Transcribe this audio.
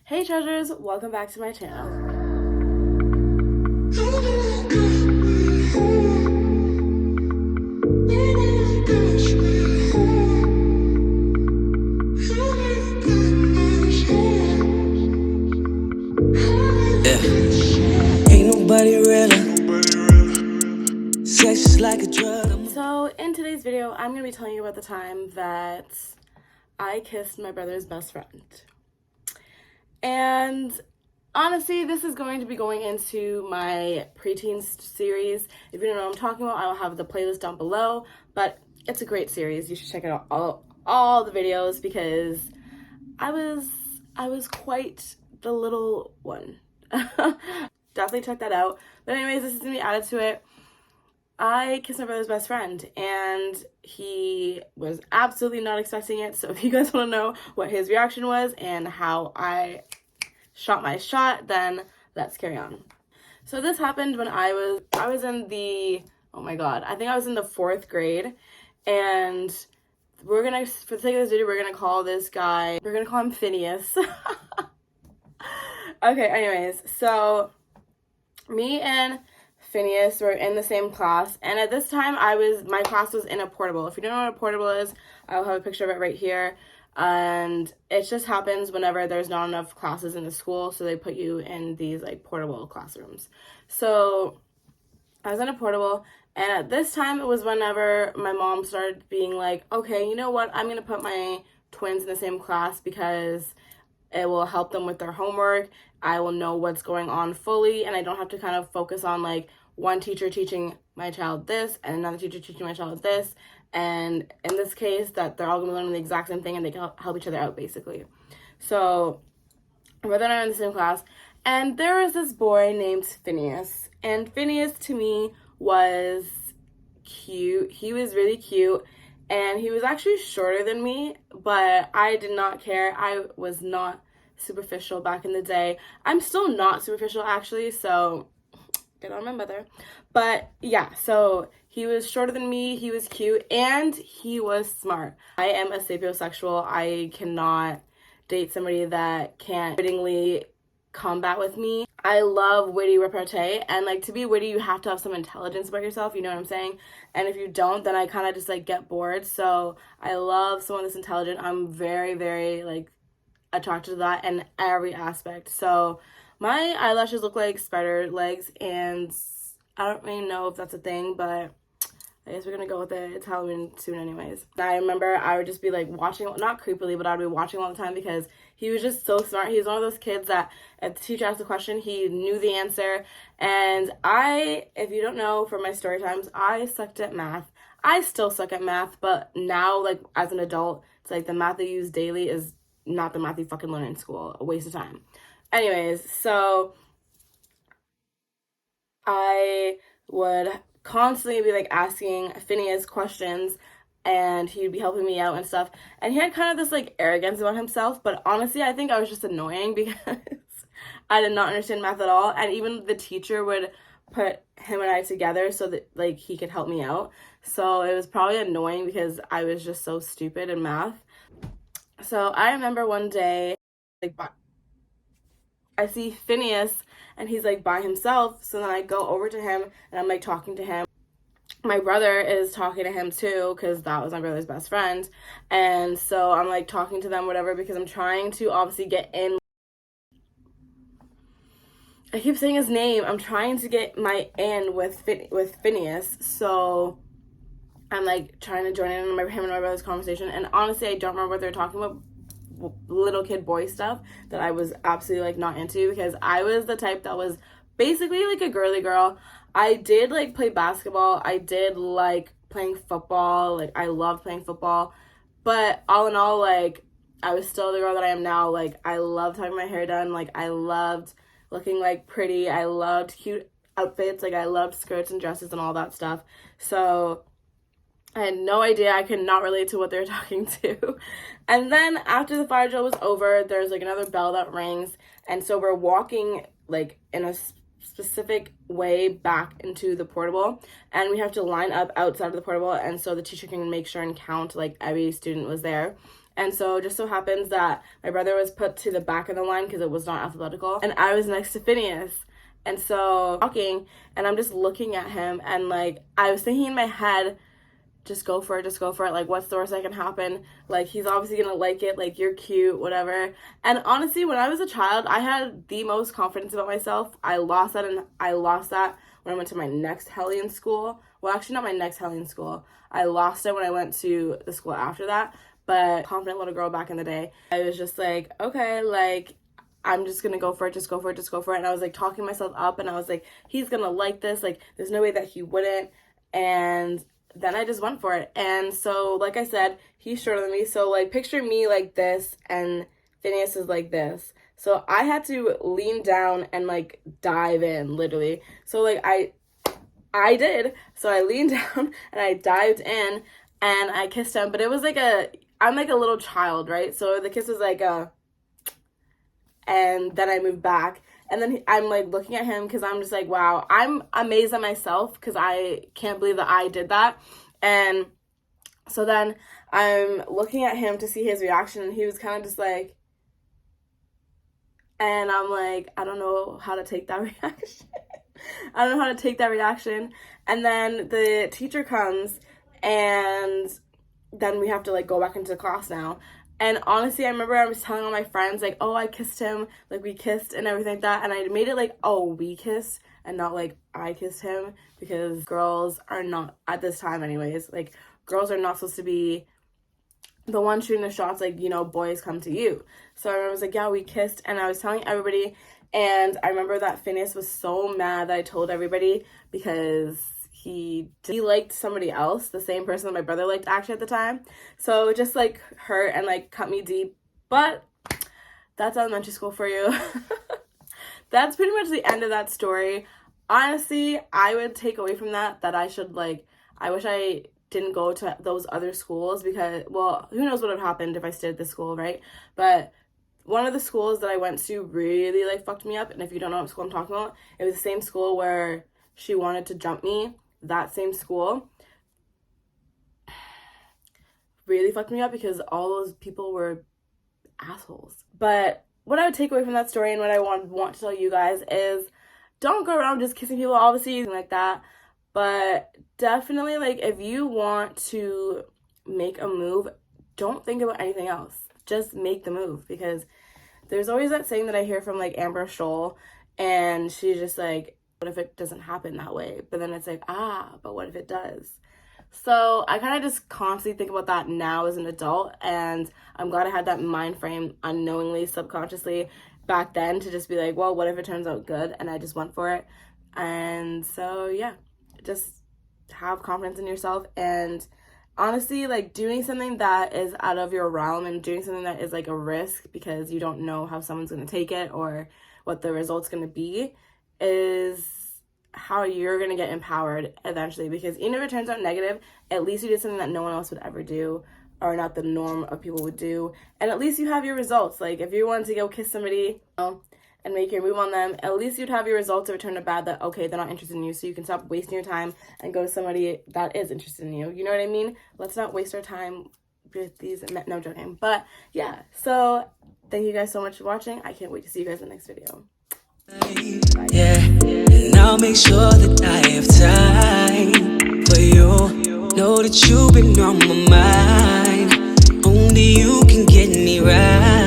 Hey treasures, welcome back to my channel. Ain't nobody realer. Sex is like a drug. So in today's video, I'm going to be telling you about the time that I kissed my brother's best friend. And honestly, this is going to be going into my Preteen Series. If you don't know what I'm talking about, I will have the playlist down below. But it's a great series. You should check it out, all the videos, because I was quite the little one. Definitely check that out. But anyways, this is gonna be added to it. I kissed my brother's best friend, and he was absolutely not expecting it. So if you guys want to know what his reaction was and how I shot my shot, then let's carry on. So this happened when I was in the, oh my god, I think I was in the 4th grade, and we're gonna, for the sake of this video, we're gonna call him Phineas. Okay, anyways, so me and Phineas were in the same class, and at this time my class was in a portable. If you don't know what a portable is, I'll have a picture of it right here. And it just happens whenever there's not enough classes in the school, so they put you in these like portable classrooms. So I was in a portable, and at this time it was whenever my mom started being like, okay, you know what, I'm gonna put my twins in the same class because it will help them with their homework. I will know what's going on fully, and I don't have to kind of focus on like one teacher teaching my child this and another teacher teaching my child this. And in this case, that they're all going to be learning the exact same thing and they can help each other out, basically. So my brother and I are in the same class, and there was this boy named Phineas. And Phineas, to me, was cute. He was really cute, and he was actually shorter than me, but I did not care. I was not superficial back in the day. I'm still not superficial, actually, so get on my mother. But yeah, so he was shorter than me, he was cute, and he was smart. I am a sapiosexual. I cannot date somebody that can't wittingly combat with me. I love witty repartee, and like, to be witty, you have to have some intelligence about yourself, you know what I'm saying? And if you don't, then I kind of just like get bored. So I love someone that's intelligent. I'm very, very like attracted to that in every aspect. So my eyelashes look like spider legs, and I don't really know if that's a thing, but I guess we're gonna go with it. It's Halloween soon anyways. I remember I would just be like watching, not creepily, but I'd be watching all the time because he was just so smart. He was one of those kids that if the teacher asked a question, he knew the answer. And if you don't know from my story times, I sucked at math. I still suck at math, but now, like, as an adult, it's like the math I use daily is not the math you fucking learn in school. A waste of time. Anyways, so I would constantly be like asking Phineas questions, and he'd be helping me out and stuff. And he had kind of this like arrogance about himself, but honestly, I think I was just annoying because I did not understand math at all. And even the teacher would put him and I together so that like he could help me out. So it was probably annoying because I was just so stupid in math. So I remember one day, like, I see Phineas and he's like by himself. So then I go over to him and I'm like talking to him. My brother is talking to him too, because that was my brother's best friend. And so I'm like talking to them, whatever, because I'm trying to obviously get in. I keep saying his name. I'm trying to get my in with Phineas. So I'm like trying to join in on him and my brother's conversation. And honestly, I don't remember what they're talking about. Little kid boy stuff that I was absolutely like not into, because I was the type that was basically like a girly girl. I did like play basketball. I did like playing football. Like, I loved playing football. But all in all, like, I was still the girl that I am now. Like, I loved having my hair done. Like, I loved looking like pretty. I loved cute outfits. Like, I loved skirts and dresses and all that stuff. So I had no idea. I could not relate to what they were talking to. And then after the fire drill was over, there's like another bell that rings. And so we're walking like in a specific way back into the portable, and we have to line up outside of the portable, and so the teacher can make sure and count like every student was there. And so it just so happens that my brother was put to the back of the line because it was not alphabetical, and I was next to Phineas. And so talking, and I'm just looking at him, and like I was thinking in my head, just go for it, just go for it. Like, what's the worst that can happen? Like, he's obviously gonna like it. Like, you're cute, whatever. And honestly, when I was a child, I had the most confidence about myself. I lost that when I went to my next Hellion school. Well, actually, not my next Hellion school. I lost it when I went to the school after that. But confident little girl back in the day, I was just like, okay, like, I'm just gonna go for it, just go for it, just go for it. And I was like talking myself up, and I was like, he's gonna like this. Like, there's no way that he wouldn't. And then I just went for it. And so, like I said, he's shorter than me. So, like, picture me like this, and Phineas is like this. So I had to lean down and, like, dive in, literally. So, like, I did. So I leaned down, and I dived in, and I kissed him. But it was like I'm like a little child, right? So the kiss was like and then I moved back. And then I'm, like, looking at him because I'm just like, wow, I'm amazed at myself because I can't believe that I did that. And so then I'm looking at him to see his reaction, and he was kind of just like, and I'm like, I don't know how to take that reaction. I don't know how to take that reaction. And then the teacher comes, and then we have to, like, go back into class now. And honestly, I remember I was telling all my friends, like, oh, I kissed him, like, we kissed and everything like that. And I made it like, oh, we kissed, and not like I kissed him, because girls are not, at this time anyways, like, girls are not supposed to be the one shooting the shots, like, you know, boys come to you. So I remember I was like, yeah, we kissed, and I was telling everybody. And I remember that Phineas was so mad that I told everybody, because he liked somebody else, the same person that my brother liked actually at the time. So it just, like, hurt and, like, cut me deep. But that's elementary school for you. That's pretty much the end of that story. Honestly, I would take away from that I should, like, I wish I didn't go to those other schools, because, well, who knows what would have happened if I stayed at this school, right? But one of the schools that I went to really, like, fucked me up. And if you don't know what school I'm talking about, it was the same school where she wanted to jump me. That same school really fucked me up, because all those people were assholes. But what I would take away from that story, and what I want to tell you guys, is don't go around just kissing people, obviously, like that. But definitely, like, if you want to make a move, don't think about anything else. Just make the move, because there's always that saying that I hear from, like, Amber Scholl, and she's just like, what if it doesn't happen that way? But then it's like, but what if it does? So I kind of just constantly think about that now as an adult, and I'm glad I had that mind frame unknowingly, subconsciously back then, to just be like, well, what if it turns out good? And I just went for it. And so, yeah, just have confidence in yourself, and honestly, like, doing something that is out of your realm, and doing something that is, like, a risk, because you don't know how someone's going to take it or what the result's going to be, is how you're going to get empowered eventually. Because even if it turns out negative, at least you did something that no one else would ever do, or not the norm of people would do, and at least you have your results. Like, if you wanted to go kiss somebody, you know, and make your move on them, at least you'd have your results if it turned out bad, that, okay, they're not interested in you, so you can stop wasting your time and go to somebody that is interested in you. You know what I mean? Let's not waste our time with these, no, joking. But yeah, so thank you guys so much for watching. I can't wait to see you guys in the next video. Bye. Yeah, and I'll make sure that I have time for you. Know that you've been on my mind. Only you can get me right.